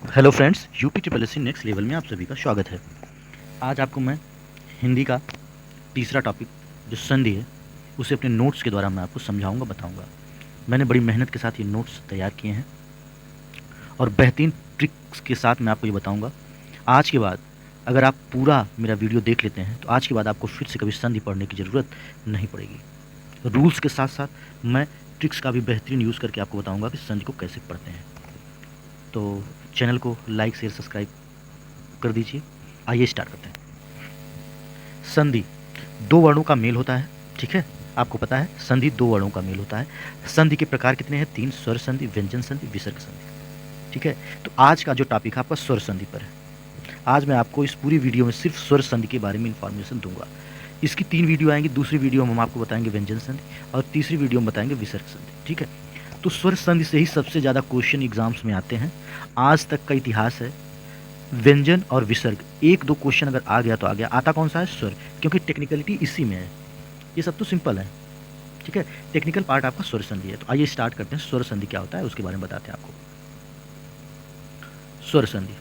Hello friends, UP triple S C next level में आप सभी का स्वागत है। आज आपको मैं हिंदी का तीसरा टॉपिक जो संधि है उसे अपने नोट्स के द्वारा मैं आपको समझाऊंगा, बताऊंगा। मैंने बड़ी मेहनत के साथ ये नोट्स तैयार किए हैं और बेहतरीन ट्रिक्स के साथ मैं आपको ये बताऊंगा। आज के बाद अगर आप पूरा मेरा वीडियो देख लेते हैं तो आज के बाद आपको फिर से कभी संधि पढ़ने की ज़रूरत नहीं पड़ेगी। रूल्स के साथ साथ मैं ट्रिक्स का भी बेहतरीन यूज़ करके आपको बताऊँगा कि संधि को कैसे पढ़ते हैं। तो चैनल को लाइक शेयर सब्सक्राइब कर दीजिए। आइए स्टार्ट करते हैं। संधि दो वर्णों का मेल होता है, ठीक है। आपको पता है संधि दो वर्णों का मेल होता है। संधि के प्रकार कितने हैं? तीन। स्वर संधि, व्यंजन संधि, विसर्ग संधि, ठीक है। तो आज का जो टॉपिक है आपका स्वर संधि पर है। आज मैं आपको इस पूरी वीडियो में सिर्फ स्वर संधि के बारे में इंफॉर्मेशन दूंगा। इसकी 3 वीडियो आएंगी। दूसरी वीडियो में हम आपको बताएंगे व्यंजन संधि और तीसरी वीडियो में बताएंगे विसर्ग संधि, ठीक है। तो स्वर संधि से ही सबसे ज़्यादा क्वेश्चन एग्जाम्स में आते हैं। आज तक का इतिहास है, व्यंजन और विसर्ग एक दो क्वेश्चन अगर आ गया तो आ गया। आता कौन सा है? स्वर, क्योंकि टेक्निकलिटी इसी में है। ये सब तो सिंपल है, ठीक है। टेक्निकल पार्ट आपका स्वर संधि है। तो आइए स्टार्ट करते हैं। स्वर संधि क्या होता है उसके बारे में बताते हैं आपको। स्वर संधि,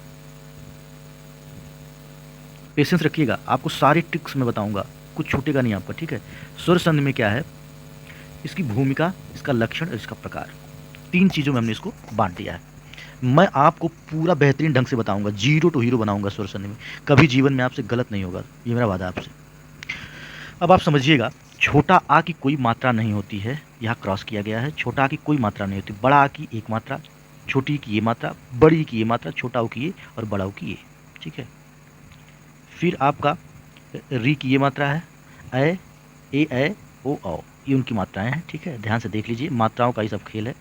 पेशेंस रखिएगा, आपको सारी ट्रिक्स मैं बताऊंगा, कुछ छूटेगा नहीं आपका, ठीक है। स्वर संधि में क्या है, इसकी भूमिका, इसका लक्षण और इसका प्रकार, 3 चीज़ों में हमने इसको बांट दिया है। मैं आपको पूरा बेहतरीन ढंग से बताऊंगा, जीरो टू हीरो बनाऊंगा स्वर संधि में। कभी जीवन में आपसे गलत नहीं होगा, ये मेरा वादा आपसे। अब आप समझिएगा, छोटा आ की कोई मात्रा नहीं होती है, यहाँ क्रॉस किया गया है। छोटा आ की कोई मात्रा नहीं होती। बड़ा आ की एक मात्रा, छोटी की ये मात्रा, बड़ी की ये मात्रा, छोटा ऊ की ये और बड़ा ऊ की ये, ठीक है। फिर आपका री की ये मात्रा है, ए ओ औ, ये उनकी मात्राएं हैं, ठीक है। ध्यान से देख लीजिए, मात्राओं का ही सब खेल है।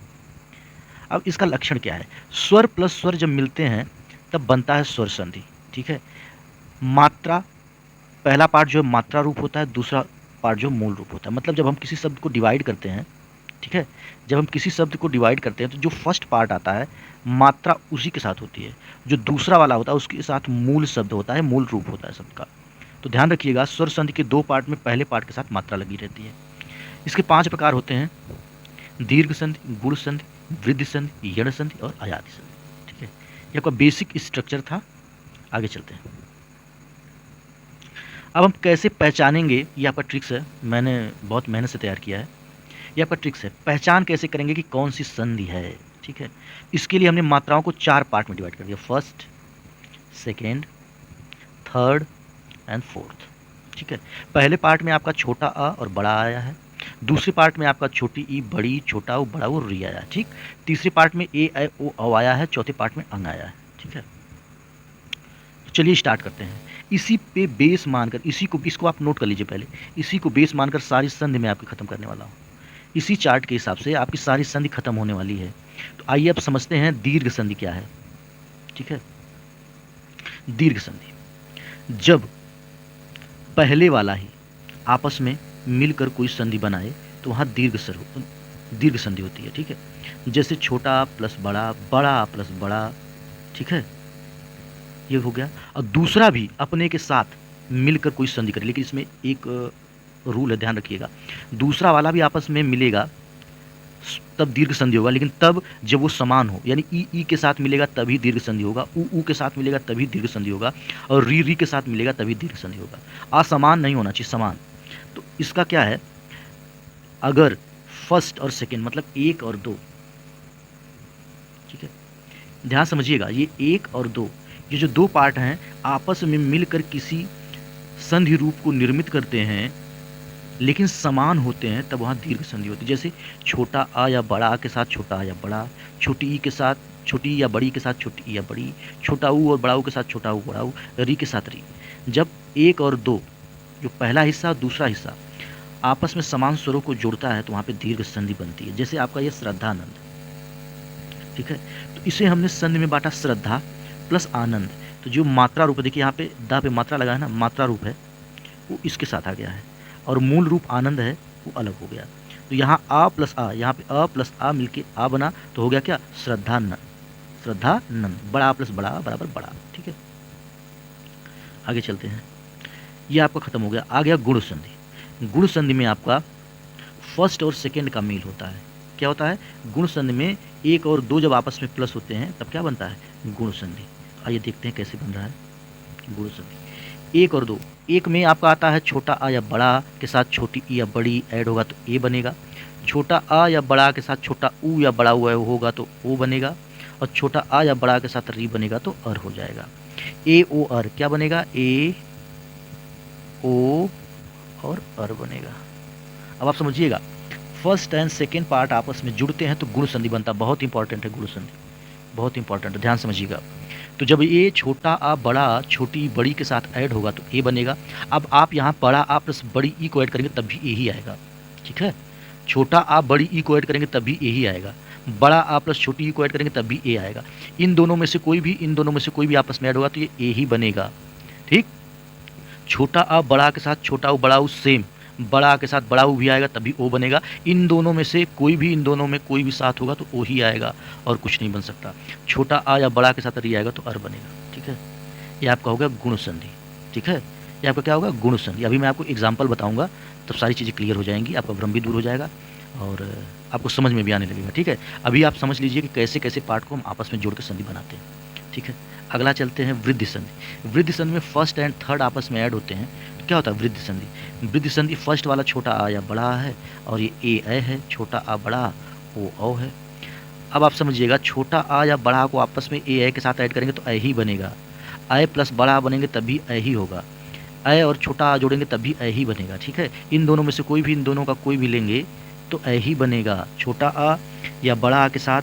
अब इसका लक्षण क्या है? स्वर प्लस स्वर जब मिलते हैं तब बनता है स्वर संधि, ठीक है। मात्रा, पहला पार्ट जो मात्रा रूप होता है, दूसरा पार्ट जो मूल रूप होता है। मतलब जब हम किसी शब्द को डिवाइड करते हैं, ठीक है, जब हम किसी शब्द को डिवाइड करते हैं तो जो फर्स्ट पार्ट आता है मात्रा उसी के साथ होती है। जो दूसरा वाला होता है उसके साथ मूल शब्द होता है, मूल रूप होता है शब्द का। तो ध्यान रखिएगा, स्वर संधि के 2 पार्ट में पहले पार्ट के साथ मात्रा लगी रहती है। इसके 5 प्रकार होते हैं: दीर्घ संधि, गुण संधि, वृद्धि संधि, यण संधि और अयाति संधि, ठीक है। ये आपका बेसिक स्ट्रक्चर था। आगे चलते हैं। अब हम कैसे पहचानेंगे, ये आपका ट्रिक्स है, मैंने बहुत मेहनत से तैयार किया है। ये आपका ट्रिक्स है, पहचान कैसे करेंगे कि कौन सी संधि है, ठीक है। इसके लिए हमने मात्राओं को 4 पार्ट में डिवाइड कर दिया: first, second, third and fourth, ठीक है। पहले पार्ट में आपका छोटा अ और बड़ा आ आया है। दूसरे पार्ट में आपका छोटी ई, बड़ी, छोटा ऊ, बड़ा ऊ, री आया है, ठीक। तीसरे पार्ट में ए ओ औ आया है। चौथे पार्ट में अंग आया है, ठीक है। तो चलिए स्टार्ट करते हैं। इसी पे बेस मानकर, इसको आप नोट कर लीजिए पहले। इसी को बेस मानकर सारी संधि मैं आपकी खत्म करने वाला हूँ। इसी चार्ट के हिसाब से आपकी सारी संधि खत्म होने वाली है। तो आइए अब समझते हैं दीर्घ संधि क्या है, ठीक है। दीर्घ संधि, जब पहले वाला ही आपस में मिलकर कोई संधि बनाए तो वहाँ दीर्घ संधि होती है, ठीक है। जैसे छोटा प्लस बड़ा, बड़ा प्लस बड़ा, ठीक है, ये हो गया। और दूसरा भी अपने के साथ मिलकर कोई संधि करे, लेकिन इसमें एक रूल है, ध्यान रखिएगा। दूसरा वाला भी आपस में मिलेगा तब दीर्घ संधि होगा, लेकिन तब जब वो समान हो, यानी ई के साथ मिलेगा तभी दीर्घ संधि होगा, ऊ के साथ मिलेगा तभी दीर्घ संधि होगा, और री के साथ मिलेगा तभी दीर्घ संधि होगा। असमान नहीं होना चाहिए, समान। तो इसका क्या है, अगर फर्स्ट और सेकेंड मतलब 1 और 2, ठीक है, ध्यान समझिएगा, ये 1 और 2, ये जो 2 पार्ट हैं आपस में मिलकर किसी संधि रूप को निर्मित करते हैं लेकिन समान होते हैं, तब वहाँ दीर्घ संधि होती है। जैसे छोटा आ या बड़ा आ के साथ छोटा आ या बड़ा, छोटी ई के साथ छोटी या बड़ी के साथ छोटी ई या बड़ी, छोटा ऊ और बड़ा ऊ के साथ छोटा ऊ बड़ा ऊ, री के साथ री। जब 1 और 2, जो पहला हिस्सा और दूसरा हिस्सा आपस में समान स्वरों को जोड़ता है तो वहाँ पे दीर्घ संधि बनती है। जैसे आपका ये श्रद्धानंद, ठीक है। तो इसे हमने संधि में बांटा, श्रद्धा प्लस आनंद। तो जो मात्रा रूप है, देखिए यहाँ पे दा पे मात्रा लगा है ना, मात्रा रूप है वो इसके साथ आ गया है, और मूल रूप आनंद है वो अलग हो गया। तो यहाँ आ प्लस आ, यहाँ पे अ प्लस आ मिलके आ बना, तो हो गया क्या? श्रद्धानंद। श्रद्धानंद, बड़ा प्लस बड़ा बराबर बड़ा, ठीक है। आगे चलते हैं। ये आपका खत्म हो गया। आ गया गुण संधि। गुण संधि में आपका फर्स्ट और सेकेंड का मेल होता है। क्या होता है, गुण संधि में एक और दो जब आपस में प्लस होते हैं तब क्या बनता है, गुण संधि। आइए देखते हैं कैसे बन रहा है गुण संधि। एक और दो, एक में आपका आता है छोटा आ या बड़ा के साथ छोटी ई या बड़ी ऐड होगा तो ए बनेगा, छोटा आ या बड़ा के साथ छोटा ऊ या बड़ा ऊ होगा तो ओ बनेगा, और छोटा आ या बड़ा के साथ री बनेगा तो अर हो जाएगा। ए ओ अर क्या बनेगा, ए ओ और अर बनेगा। अब आप समझिएगा, फर्स्ट एंड सेकेंड पार्ट आपस में जुड़ते हैं तो गुण संधि बनता है। बहुत इंपॉर्टेंट है गुण संधि, बहुत इंपॉर्टेंट है, ध्यान समझिएगा। तो जब ये छोटा आ बड़ा छोटी बड़ी के साथ ऐड होगा तो ए बनेगा। अब आप यहाँ बड़ा आ प्लस बड़ी ई को ऐड करेंगे तब भी ए ही आएगा, ठीक है। छोटा आ बड़ी ई को ऐड करेंगे तब भी ए ही आएगा, बड़ा आ प्लस छोटी ई को ऐड करेंगे तब भी ए आएगा। इन दोनों में से कोई भी आपस में ऐड होगा तो ये ए ही बनेगा, ठीक। छोटा आ बड़ा के साथ छोटा ऊ बड़ा ऊ सेम, बड़ा के साथ बड़ा ऊ भी आएगा तभी ओ बनेगा। इन दोनों में कोई भी साथ होगा तो ओ ही आएगा और कुछ नहीं बन सकता। छोटा आ या बड़ा के साथ री आएगा तो अर बनेगा, ठीक है। ये आपका होगा गुण संधि, ठीक है। ये आपका क्या होगा, गुण संधि। अभी मैं आपको एग्जाम्पल बताऊंगा तब सारी चीज़ें क्लियर हो जाएंगी, आपका भ्रम भी दूर हो जाएगा और आपको समझ में भी आने लगेगा, ठीक है। अभी आप समझ लीजिए कि कैसे कैसे पार्ट को हम आपस में जोड़ के संधि बनाते हैं, ठीक है। अगला चलते हैं वृद्धि संधि। वृद्धि संधि में फर्स्ट एंड थर्ड आपस में ऐड होते हैं तो क्या होता है वृद्धि संधि। वृद्धि संधि फर्स्ट वाला छोटा आ या बड़ा है और ये ए है, छोटा आ बड़ा ओ है। अब आप समझिएगा, छोटा आ या बड़ा को आपस में ए के साथ ऐड करेंगे तो ए ही बनेगा, ए प्लस बड़ा बनेंगे तभी ए ही होगा, ए और छोटा आ जोड़ेंगे तभी ए ही बनेगा, ठीक है। इन दोनों में से इन दोनों का कोई भी लेंगे तो ए ही बनेगा। छोटा आ या बड़ा आ के साथ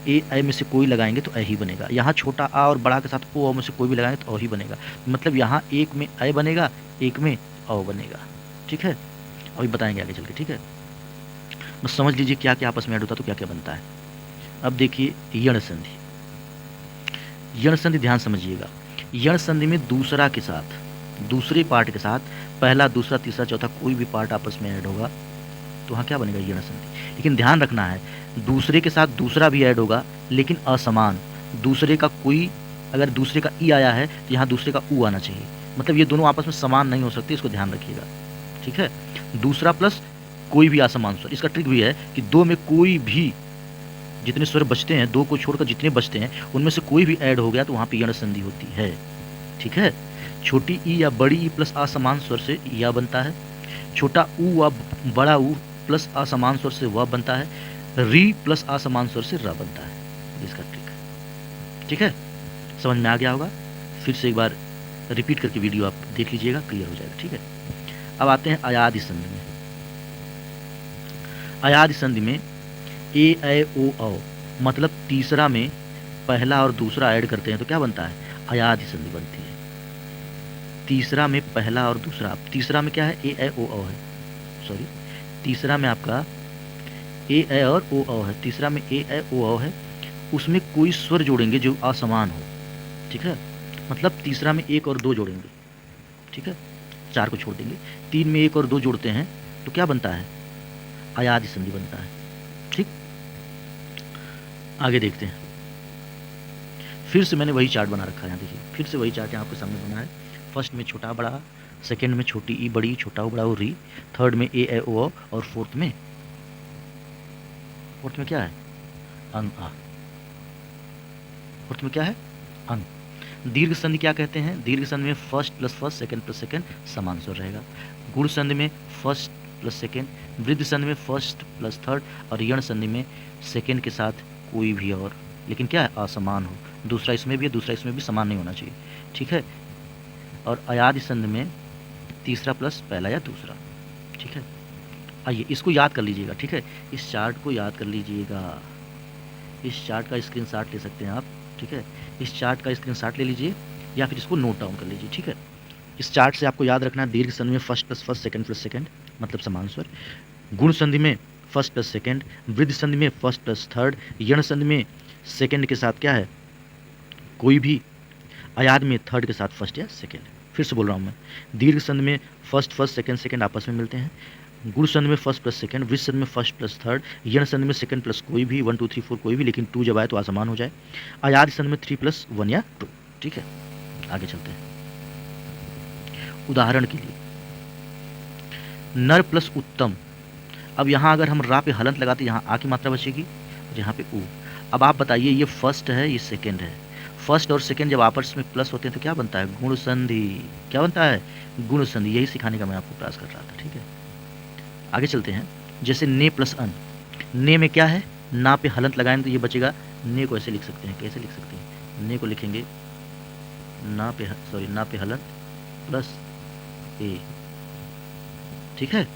ए में से कोई लगाएंगे तो ए ही बनेगा। यहाँ छोटा आ और बड़ा के साथ ओ में से कोई भी लगाएंगे तो ओ ही बनेगा। मतलब यहाँ एक में ए बनेगा, एक में ओ बनेगा, ठीक है। अभी बताएंगे आगे चल के, ठीक है। बस समझ लीजिए क्या क्या आपस में ऐड होता है तो क्या क्या बनता है। अब देखिए यण संधि। यण संधि ध्यान समझिएगा, यण संधि में दूसरा के साथ दूसरे पार्ट के साथ पहला दूसरा तीसरा चौथा कोई भी पार्ट आपस में ऐड होगा तो वहाँ क्या बनेगा, यण संधि। लेकिन ध्यान रखना है, दूसरे के साथ दूसरा भी ऐड होगा लेकिन असमान। दूसरे का कोई, अगर दूसरे का ई आया है तो यहाँ दूसरे का ऊ आना चाहिए, मतलब ये दोनों आपस में समान नहीं हो सकते, इसको ध्यान रखिएगा, ठीक है। दूसरा प्लस कोई भी असमान स्वर। इसका ट्रिक भी है कि दो में कोई भी, जितने स्वर बचते हैं दो को छोड़कर जितने बचते हैं उनमें से कोई भी ऐड हो गया तो वहाँ पे यण संधि होती है, ठीक है। छोटी ई या बड़ी ई प्लस असमान स्वर से या बनता है, छोटा ऊ या बड़ा ऊ प्लस असमान स्वर से वह बनता है, री प्लस असमान स्वर से र बनता है। इसका ट्रिक, ठीक है, समझ में आ गया होगा। फिर से एक बार रिपीट करके वीडियो आप देख लीजिएगा, क्लियर हो जाएगा, ठीक है। अब आते हैं अयादि संधि में। अयादि संधि में ए ओ मतलब तीसरा में पहला और दूसरा ऐड करते हैं तो क्या बनता है, अयादि संधि बनती है। तीसरा में पहला और दूसरा, तीसरा में क्या है, ए ओ है, सॉरी, तीसरा में आपका ए और ओ है, तीसरा में ए ओ है, उसमें कोई स्वर जोड़ेंगे जो असमान हो, ठीक है। मतलब तीसरा में एक और दो जोड़ेंगे, ठीक है, चार को छोड़ देंगे। तीन में एक और दो जोड़ते हैं तो क्या बनता है, अयादि संधि बनता है, ठीक। आगे देखते हैं। फिर से मैंने वही चार्ट बना रखा है, यहाँ देखिए, फिर से वही चार्ट यहाँ आपके सामने बना है। फर्स्ट में छोटा बड़ा, सेकंड में छोटी ई बड़ी, छोटा ओ बड़ा ओ री, थर्ड में ए ओ और फोर्थ में क्या है, अंग आ। फोर्थ में क्या है, अंग। दीर्घ संधि क्या कहते हैं, दीर्घ संधि में first plus first, second plus second समान स्वर रहेगा। गुण संधि में फर्स्ट प्लस सेकंड, वृद्धि संधि में फर्स्ट प्लस थर्ड, और यण संधि में सेकंड के साथ कोई भी और, लेकिन क्या है, असमान हो। दूसरा इसमें भी है, दूसरा इसमें भी समान नहीं होना चाहिए, ठीक है। और अयादि संधि में तीसरा प्लस पहला या दूसरा, ठीक है। आइए इसको याद कर लीजिएगा, ठीक है, इस चार्ट को याद कर लीजिएगा। इस चार्ट का स्क्रीनशॉट ले सकते हैं आप, ठीक है। इस चार्ट का स्क्रीनशॉट ले लीजिए या फिर इसको नोट डाउन कर लीजिए, ठीक है। इस चार्ट से आपको याद रखना है, दीर्घ संधि में first plus first, second plus second मतलब समान स्वर। गुण संधि में फर्स्ट प्लस सेकंड, वृद्धि संधि में फर्स्ट प्लस थर्ड, यण संधि में सेकंड के साथ क्या है, कोई भी, अयाद में थर्ड के साथ फर्स्ट या सेकंड। फिर से बोल रहा हूँ मैं, दीर्घ संधि में फर्स्ट फर्स्ट, सेकंड सेकंड आपस में मिलते हैं। गुण संधि में फर्स्ट प्लस सेकंड, वृद्धि संधि में फर्स्ट प्लस थर्ड, यण संधि में सेकंड प्लस कोई भी, 1 2 3 4 कोई भी, लेकिन 2 जब आए तो असमान हो जाए। अयादि संधि में 3 प्लस 1 या 2, ठीक है। आगे चलते हैं। उदाहरण के लिए, नर प्लस उत्तम, अब यहाँ अगर हम रा पे हलंत लगाते यहाँ आ की मात्रा बचेगी और यहाँ पे ऊ। अब आप बताइए ये फर्स्ट है ये सेकेंड है, फर्स्ट और सेकेंड जब आपस में प्लस होते हैं तो क्या बनता है? गुण संधि। क्या बनता है? गुण संधि। यही सिखाने का मैं आपको प्रयास कर रहा था, ठीक है। आगे चलते हैं, जैसे ने प्लस अन, ने में क्या है? ना पे हलंत लगाएंगे तो ये बचेगा, ने को ऐसे लिख सकते हैं, कैसे लिख सकते हैं? ने को लिखेंगे ना पे हलंत प्लस ए, ठीक है,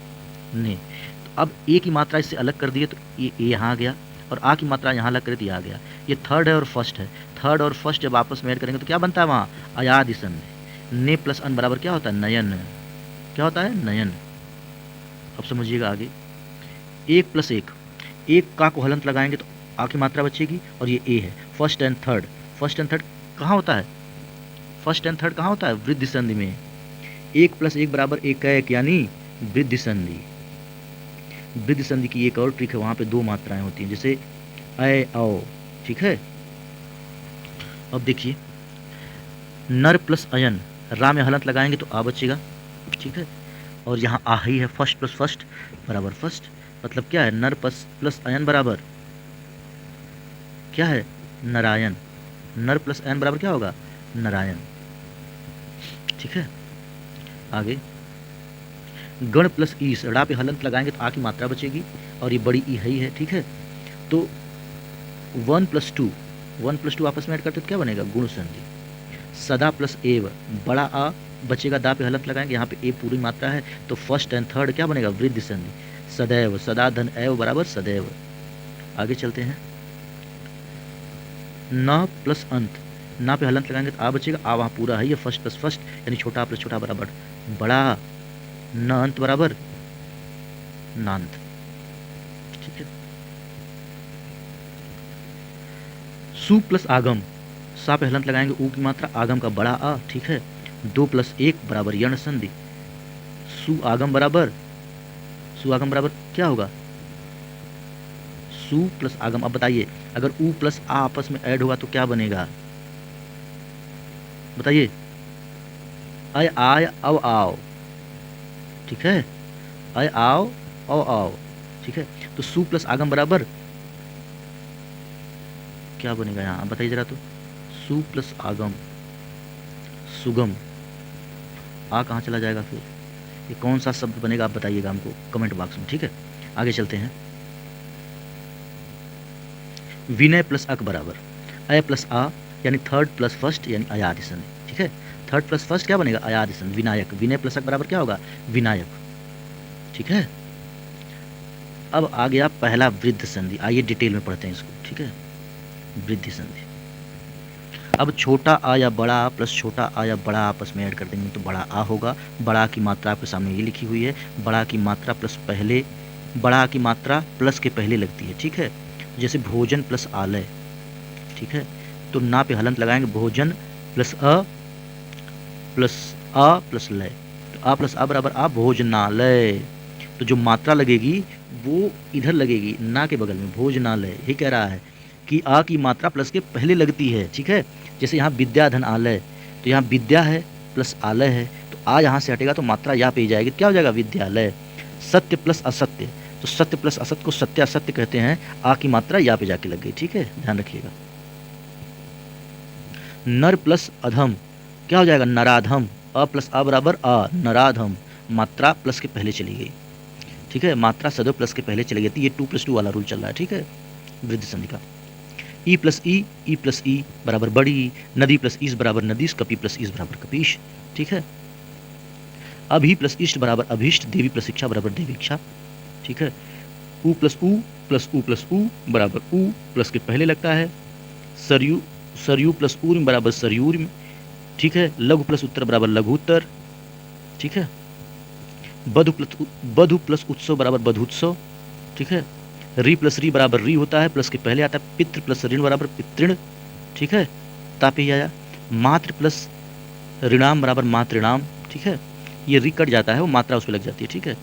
ने। तो अब ए की मात्रा इससे अलग कर दिए तो ये ए यहाँ आ गया, और आ की मात्रा यहाँ अलग करें तो ये आ गया। ये थर्ड है और फर्स्ट है, थर्ड और फर्स्ट जब आपस में ऐड करेंगे तो क्या बनता है वहाँ? अयादि संधि। ने प्लस अन बराबर क्या होता है? नयन। क्या होता है? नयन। अब समझिएगा आगे, एक प्लस एक, एक का को हलंत लगाएंगे तो आ की मात्रा बचेगी और ये ए है। First and third, first and third कहाँ होता है? फर्स्ट एंड थर्ड कहाँ होता है? वृद्धि संधि में। एक प्लस एक बराबर एक, यानी वृद्धि संधि। वृद्धि संधि की एक और ट्रिक है, वहाँ पे दो मात्राएं होती हैं, जैसे अय औ, ठीक है। अब देखिए, नर प्लस अयन, रा में हलंत लगाएंगे तो आ बचेगा, ठीक है। और यहाँ आ ही है, फर्स्ट प्लस फर्स्ट बराबर फर्स्ट, मतलब क्या है? नर प्लस अयन बराबर क्या है? नारायण। नर प्लस अयन बराबर क्या होगा? नारायण, ठीक है। आगे, गण प्लस ईस, रा पे हलंत लगाएंगे तो आ की मात्रा बचेगी और ये बड़ी ई है ही है, ठीक है। तो 1 प्लस 2 आपस में ऐड करते तो क्या बनेगा? गुण संधि। सदा प्लस एव, बड़ा आ बचेगा, दा पे हलंत लगाएंगे, यहाँ पे ए पूरी मात्रा है तो फर्स्ट एंड थर्ड क्या बनेगा? वृद्धि संधि। सदैव, सदा धन एव बराबर सदैव। आगे चलते हैं, न प्लस अंत, ना पे हलंत लगाएंगे तो आ बचेगा, आ वहाँ पूरा है, ये फर्स्ट प्लस फर्स्ट यानी छोटा प्लस छोटा बराबर बड़ा, न अंत बराबर नांत, ठीक है। सु प्लस आगम, सा पे हलंत लगाएंगे, ऊ की मात्रा, आगम का बड़ा आ, ठीक है। 2 प्लस 1 बराबर यण संधि। सु आगम बराबर क्या होगा? सु प्लस आगम। अब बताइए, अगर ऊ प्लस आ आपस में ऐड होगा तो क्या बनेगा? बताइए। अय आय अव आओ, ठीक है। अय आओ अव आओ, ठीक है। तो सु प्लस आगम बराबर क्या बनेगा यहाँ? बताइए जरा। तो सु प्लस आगम, सुगम। आ कहाँ चला जाएगा फिर? ये कौन सा शब्द बनेगा? आप बताइएगा हमको कमेंट बॉक्स में, ठीक है। आगे चलते हैं, विनय प्लस अक बराबर अय प्लस आ, यानी थर्ड प्लस फर्स्ट यानी अयादि संधि, ठीक है। थर्ड प्लस फर्स्ट क्या बनेगा? अयादि संधि। विनायक, विनय प्लस अक बराबर क्या होगा? विनायक, ठीक है। अब आ गया पहला वृद्ध संधि, आइए डिटेल में पढ़ते हैं इसको, ठीक है। वृद्धि संधि, अब छोटा आ या बड़ा आ प्लस छोटा आ या बड़ा आपस में ऐड कर देंगे तो बड़ा आ होगा। बड़ा की मात्रा आपके सामने ये लिखी हुई है, बड़ा की मात्रा प्लस के पहले लगती है, ठीक है। जैसे भोजन प्लस आलय, ठीक है। तो ना पे हलंत लगाएंगे, भोजन प्लस अ प्लस लय, तो आ प्लस आ बराबर आ, भोजनालय। तो जो मात्रा लगेगी वो इधर लगेगी, ना के बगल में, भोजनालय। ये कह रहा है कि आ की मात्रा प्लस के पहले लगती है, ठीक है। जैसे यहाँ विद्या धन आलय, तो यहाँ विद्या है प्लस आलय है, तो आ यहाँ से हटेगा तो मात्रा यहाँ पे ही जाएगी, क्या हो जाएगा? विद्यालय। सत्य प्लस असत्य, तो सत्य प्लस असत्य को सत्य असत्य कहते हैं, आ की मात्रा यहाँ पे जाके लग गई, ठीक है, ध्यान रखिएगा। नर प्लस अधम क्या हो जाएगा? नराधम। अ प्लस आ बराबर आ, नराधम। मात्रा प्लस के पहले चली गई, ठीक है। मात्रा सदैव प्लस के पहले चली गई थी, ये 2+2 वाला रूल चल रहा है, ठीक है, वृद्धि संधि का। ई प्लस ई बराबर बड़ी, नदी प्लस ईस बराबर नदीश, कपि प्लस ईस बराबर कपीश, ठीक है। अभी प्लस इष्ट बराबर अभीष्ट, देवी प्लस शिक्षा बराबर देवीक्षा, ठीक है। ऊ प्लस ऊ बराबर ऊ प्लस के पहले लगता है। सरयू प्लस ऊर्म बराबर सरयूर्म, ठीक है। लघु प्लस उत्तर बराबर लघुत्तर, ठीक है। बधु प्लस उत्सव बराबर बधुत्सव, ठीक है। री प्लस री बराबर री होता है, प्लस के पहले आता है। पितृ प्लस ऋण बराबर पितृण, ठीक है, तापी आया। मातृ प्लस ऋणाम बराबर मातृणाम, ठीक है। ये री कट जाता है, वो मात्रा उस पर लग जाती है, ठीक है।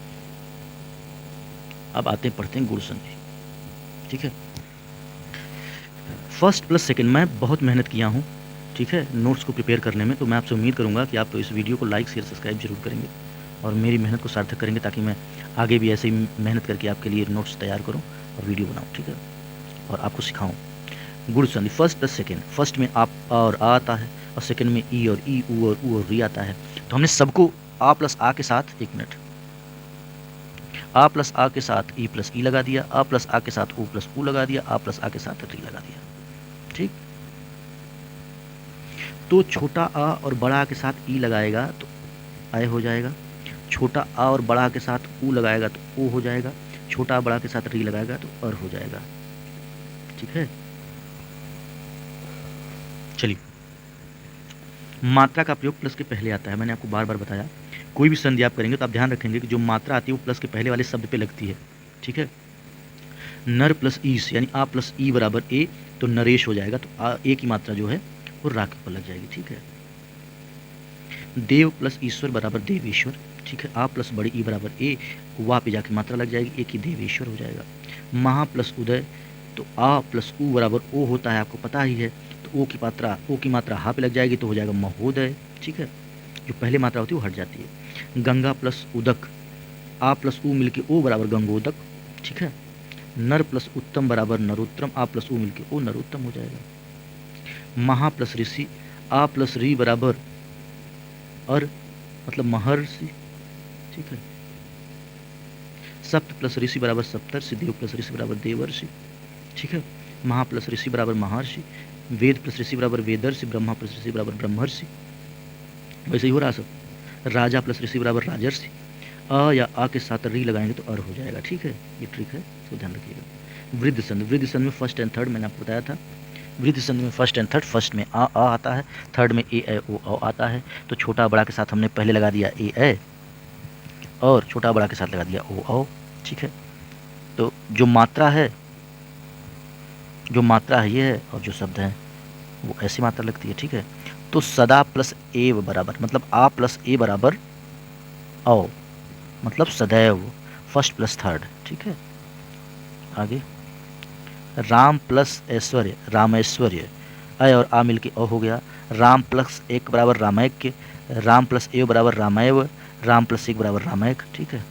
अब आते हैं, पढ़ते हैं गुण संधि, ठीक है। फर्स्ट प्लस सेकंड, मैं बहुत मेहनत किया हूँ, ठीक है, नोट्स को प्रिपेयर करने में। तो मैं आपसे उम्मीद करूँगा कि आप इस वीडियो को लाइक शेयर सब्सक्राइब जरूर करेंगे और मेरी मेहनत को सार्थक करेंगे, ताकि मैं आगे भी ऐसे ही मेहनत करके आपके लिए नोट्स तैयार करूँ और वीडियो बनाऊँ, ठीक है, और आपको सिखाऊँ। गुण संधि फर्स्ट प्लस सेकेंड, फर्स्ट में आप और आ आता है और सेकेंड में ई और ई, ऊ और ऊ और री आता है। तो हमने सबको आ प्लस आ के साथ, एक मिनट, आ प्लस आ के साथ ई प्लस ई लगा दिया, आ प्लस आ के साथ ऊ प्लस ऊ लगा दिया, आ प्लस आ के साथ री लगा दिया, ठीक। तो छोटा आ और बड़ा आ के साथ ई लगाएगा तो आय हो जाएगा, छोटा आ और बड़ा आ के साथ ऊ लगाएगा तो ओ हो जाएगा, छोटा आ बड़ा के साथ री लगाएगा तो अर हो जाएगा, ठीक है। चलिए, मात्रा का प्रयोग प्लस के पहले आता है। मैंने आपको बार बार बताया, कोई भी संधि आप करेंगे तो आप ध्यान रखेंगे कि जो मात्रा आती है वो प्लस के पहले वाले शब्द पे लगती है, ठीक है। नर प्लस ईस यानी आ प्लस ई बराबर ए, तो नरेश हो जाएगा, तो ए की मात्रा जो है वो रा के ऊपर लग जाएगी, ठीक है। देव प्लस ईश्वर बराबर देवेश्वर, ठीक है। आ प्लस बड़ी ई बराबर ए, वा पे जाके मात्रा लग जाएगी, ए की देवेश्वर हो जाएगा। महा प्लस उदय, तो आ प्लस ऊ बराबर ओ होता है, आपको पता ही है, तो ओ की मात्रा हा पे लग जाएगी तो हो जाएगा महोदय, ठीक है। जो पहले मात्रा होती है वो हट जाती है। गंगा प्लस उदक, आ प्लस ऊ मिलके ओ बराबर गंगोदक, ठीक है। नर प्लस उत्तम बराबर नरोत्तम, आ प्लस ऊ मिलके ओ नरोत्तम हो जाएगा। महा प्लस ऋषि, आ प्लस री बराबर अर, मतलब महर्षि, ठीक है। सप्त प्लस ऋषि बराबर सप्तर्षि, देव प्लस ऋषि बराबर देवर्षि, ठीक है। महा प्लस ऋषि बराबर महर्षि, वेद प्लस ऋषि बराबर वेदर्षि, ब्रह्मा प्लस ऋषि बराबर ब्रह्मर्षि, वैसे ही हो रहा सब। राजा प्लस ऋषि बराबर राजर्षि, अ या आ के साथ री लगाएंगे तो अर हो जाएगा, ठीक है। ये ट्रिक है, तो ध्यान रखिएगा। वृद्ध संधि, वृद्ध संधि में फर्स्ट एंड थर्ड मैंने आपको बताया था। वृद्ध संधि में फर्स्ट एंड थर्ड, फर्स्ट में आ आता है, थर्ड में ए ओ औ आता है। तो छोटा बड़ा के साथ हमने पहले लगा दिया ए और छोटा बड़ा के साथ लगा दिया ओ औ, ठीक है। तो जो मात्रा है ये है और जो शब्द है वो ऐसी मात्रा लगती है, ठीक है। तो सदा प्लस एव बराबर, मतलब आ प्लस ए बराबर औ, मतलब सदैव, फर्स्ट प्लस थर्ड, ठीक है। आगे राम प्लस ऐश्वर्य, रामेश्वर्य, अय और आ मिलके अ हो गया। राम प्लस एक बराबर रामैक्य, राम प्लस एव बराबर रामैव, राम प्लस एक बराबर रामैक, ठीक है।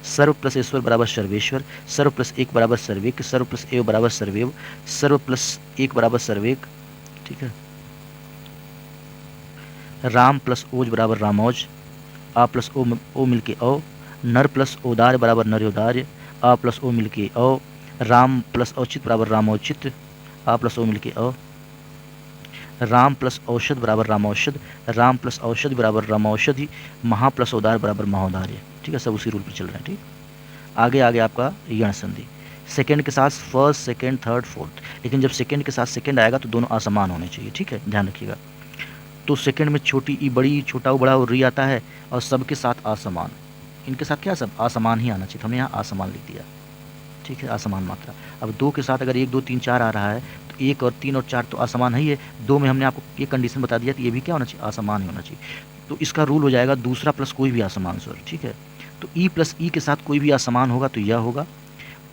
सर्व प्लस ईश्वर बराबर सर्वेश्वर, सर्व प्लस एक बराबर सर्वेक, सर्व प्लस एव बराबर सर्वेव, सर्व प्लस एक बराबर सर्वेक, ठीक है। राम प्लस ओज बराबर रामौज, आ प्लस ओ मिलके ओ, नर प्लस ओदार्य बराबर नर्योदार्य, आ प्लस ओ मिलके ओ, राम प्लस औचित बराबर रामौचित, आ प्लस ओ मिलके ओ, राम प्लस औषध बराबर रामौषध, राम प्लस औषधि बराबर रामौषधि, महा प्लस औदार्य बराबर महोदार्य, ठीक है। सब उसी रूल पर चल रहे हैं, ठीक। आगे आगे आपका यण संधि, सेकेंड के साथ फर्स्ट, सेकेंड, थर्ड, फोर्थ, लेकिन जब सेकेंड के साथ सेकेंड आएगा तो दोनों असमान होने चाहिए, ठीक है, ध्यान रखिएगा। तो सेकेंड में छोटी ई बड़ी, छोटा ओ बड़ा और री आता है, और सबके साथ असमान, इनके साथ क्या सब असमान ही आना चाहिए, हमने यहाँ असमान लिख दिया, ठीक है, असमान मात्रा। अब दो के साथ अगर 1 2 3 4 आ रहा है तो 1 और 3 और 4 तो असमान ही है, दो में हमने आपको ये कंडीशन बता दिया कि ये भी क्या होना चाहिए, असमान ही होना चाहिए। तो इसका रूल हो जाएगा दूसरा प्लस कोई भी असमान स्वर, ठीक है। तो ई प्लस ई के साथ कोई भी असमान होगा तो यह होगा,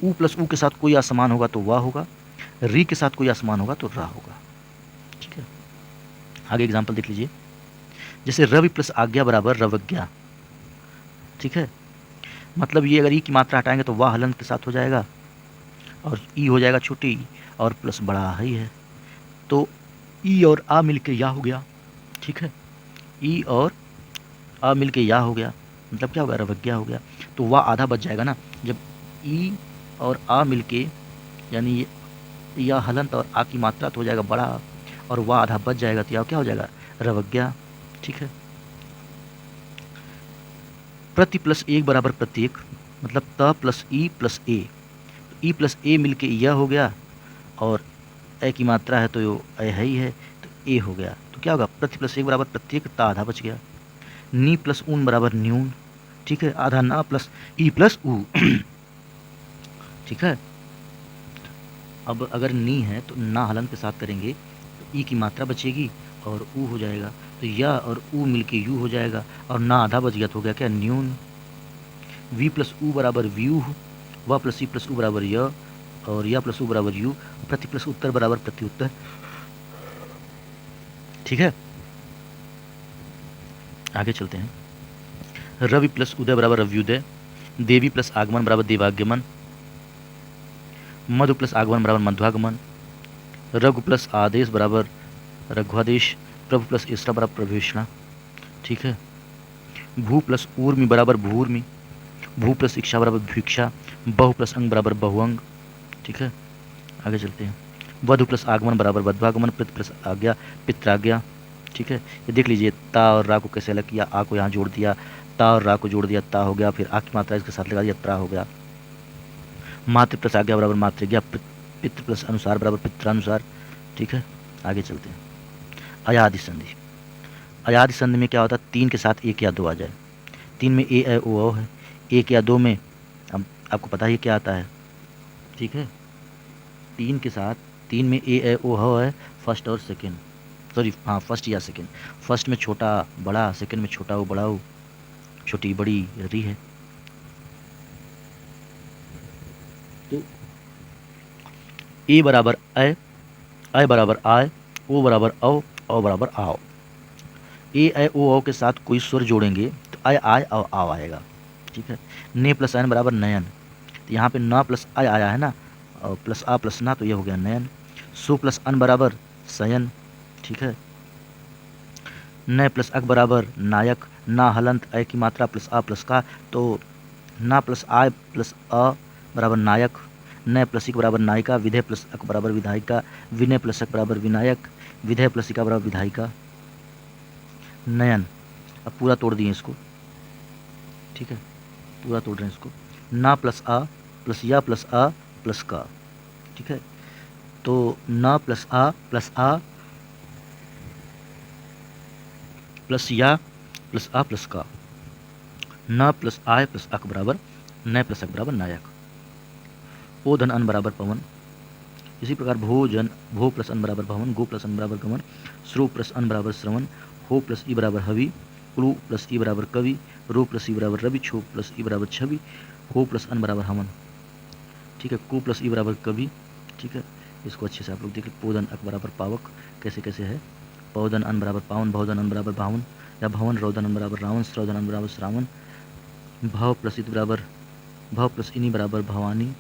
ऊ प्लस ऊ के साथ कोई असमान होगा तो वह होगा, री के साथ कोई असमान होगा तो रा होगा, ठीक है। आगे एग्जाम्पल देख लीजिए, जैसे रवि प्लस आज्ञा बराबर रवज्ञा, ठीक है। मतलब ये अगर ई की मात्रा हटाएंगे तो वाह हलंत के साथ हो जाएगा, और ई हो जाएगा छोटी और प्लस बड़ा ही है, तो ई और आ मिलके या हो गया, ठीक है। ई और आ मिलके या हो गया, मतलब क्या हो गया, रवज्ञा हो गया। तो वाह आधा बच जाएगा ना, जब ई और आ मिलके, यानी या हलंत और आ की मात्रा तो हो जाएगा बड़ा, और वाह आधा बच जाएगा तो या क्या हो जाएगा, रवज्ञा, ठीक है। प्रति प्लस एक बराबर प्रत्येक, मतलब त प्लस ई प्लस ए, ई प्लस ए मिलके यह हो गया, और ए की मात्रा है तो ए है ही है, तो ए हो गया, तो क्या होगा, प्रति प्लस एक बराबर प्रत्येक, ता आधा बच गया। नी प्लस ऊन बराबर न्यून, ठीक है, आधा ना प्लस ई प्लस ऊ, ठीक है। अब अगर नी है तो ना हलन के साथ करेंगे तो ई की मात्रा बचेगी और ऊ हो जाएगा, तो या और ऊ मिलके यू हो जाएगा, और ना आधा बच गया तो हो गया क्या, न्यून। वी प्लस ऊ बराबर व्यूह, व प्लस ई प्लस ऊ बराबर य, और या प्लस ऊ बराबर यू, प्रति प्लस उत्तर बराबर प्रत्युत्तर, ठीक है। आगे चलते हैं, रवि प्लस उदय बराबर रव्युदय, देवी प्लस आगमन बराबर देवागमन, मधु प्लस आगमन बराबर मध्वागमन, रघु प्लस आदेश बराबर रघुआदेश, प्रभु प्लस ईष्टा बराबर प्रभुष्णा। ठीक है। भू प्लस ऊर्मी बराबर भूर्मी, भू प्लस इच्छा बराबर भिक्षा, बहु प्लस अंग बराबर बहुअंग। ठीक है, आगे चलते हैं। वधु प्लस आगमन बराबर वध्वागमन, पित प्लस आज्ञा पित्राज्ञा। ठीक है, ये देख लीजिए ता और रा को कैसे अलग किया, आ को यहाँ जोड़ दिया, ता और रा को जोड़ दिया, ता हो गया, फिर आ की मात्रा इसके साथ लगा दिया, त्रा हो गया। मातृ प्लस आज्ञा बराबर मातृज्ञा, पितृ प्लस अनुसार बराबर पित्रानुसार। ठीक है, आगे चलते हैं। अयादि संधि। अयादि संधि में क्या होता है, 3 के साथ 1 या 2 आ जाए। 3 में ए ऐ ओ औ है, 1 या 2 में अब आपको पता ही क्या आता है। ठीक है, 3 के साथ 3 में ए ऐ ओ ह है, फर्स्ट और सेकेंड, सॉरी हाँ फर्स्ट या सेकेंड। फर्स्ट में छोटा बड़ा, सेकेंड में छोटा ओ बड़ा ओ, छोटी बड़ी री है। तो ए बराबर ऐ बराबर आय, ओ बराबर औ बराबर आओ। ए ऐ ओ औ के साथ कोई स्वर जोड़ेंगे तो आय आय और आओ आएगा। ठीक है, ने प्लस अयन बराबर नयन, तो यहाँ पे न प्लस आय आया है ना, और प्लस आ प्लस ना, तो ये हो गया नयन। सु प्लस अन बराबर सयन। ठीक है, न प्लस अक बराबर नायक, ना हलंत अय की मात्रा प्लस आ प्लस का, तो ना प्लस आय प्लस अ बराबर नायक, न प्लस इक बराबर नायिका, विधेय प्लस अक बराबर विधायिका, विनय प्लस अक बराबर विनायक, विधेय प्लस इका बराबर विधायिका। नयन, अब पूरा तोड़ दिए इसको। ठीक है, पूरा तोड़ रहे हैं इसको। ना प्लस आ प्लस या प्लस आ प्लस का। ठीक है, तो ना प्लस आ प्लस आ प्लस या प्लस आ प्लस का, न प्लस आय प्लस अक बराबर न प्लस अक बराबर नायक। ओ धन अन बराबर पवन। इसी प्रकार भोजन, भो प्लस अन बराबर भवन, गो प्लस अन बराबर गमन, श्रो प्लस अन बराबर श्रवण, हो प्लस ई बराबर हवि, क्रू प्लस ई बराबर कवि, रो प्लस ई बराबर रवि, छो प्लस ई बराबर छवि, हो प्लस अन बराबर हमन। ठीक है, कु प्लस ई बराबर कवि। ठीक है, इसको अच्छे से आप लोग देखिए। पोधन अक बराबर पावक, कैसे कैसे है। पौधन अन बराबर पावन, भौधन अन बराबर भावन, या भवन रौधन अन बराबर रावण, श्रौधन अन बराबर श्रावण, भव प्लस इत बराबर भव प्लस इनी बराबर भवानी,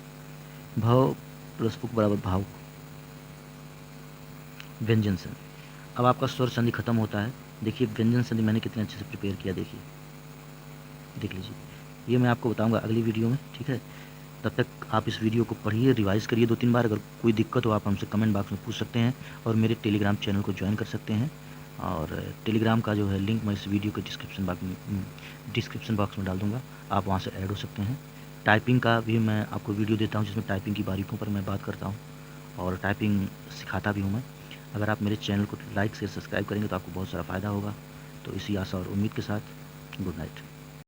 भव प्लस उक बराबर भाव। व्यंजन संधि, अब आपका स्वर संधि खत्म होता है। देखिए व्यंजन संधि मैंने कितने अच्छे से प्रिपेयर किया, देखिए देख लीजिए। ये मैं आपको बताऊंगा अगली वीडियो में। ठीक है, तब तक आप इस वीडियो को पढ़िए, रिवाइज़ करिए 2-3 बार। अगर कोई दिक्कत हो आप हमसे कमेंट बॉक्स में पूछ सकते हैं, और मेरे टेलीग्राम चैनल को ज्वाइन कर सकते हैं। और टेलीग्राम का जो है लिंक मैं इस वीडियो के डिस्क्रिप्शन बॉक्स में डाल दूँगा, आप वहाँ से ऐड हो सकते हैं। टाइपिंग का भी मैं आपको वीडियो देता हूँ, जिसमें टाइपिंग की बारीकों पर मैं बात करता हूँ, और टाइपिंग सिखाता भी हूँ मैं। अगर आप मेरे चैनल को लाइक से सब्सक्राइब करेंगे तो आपको बहुत सारा फ़ायदा होगा। तो इसी आशा और उम्मीद के साथ गुड नाइट।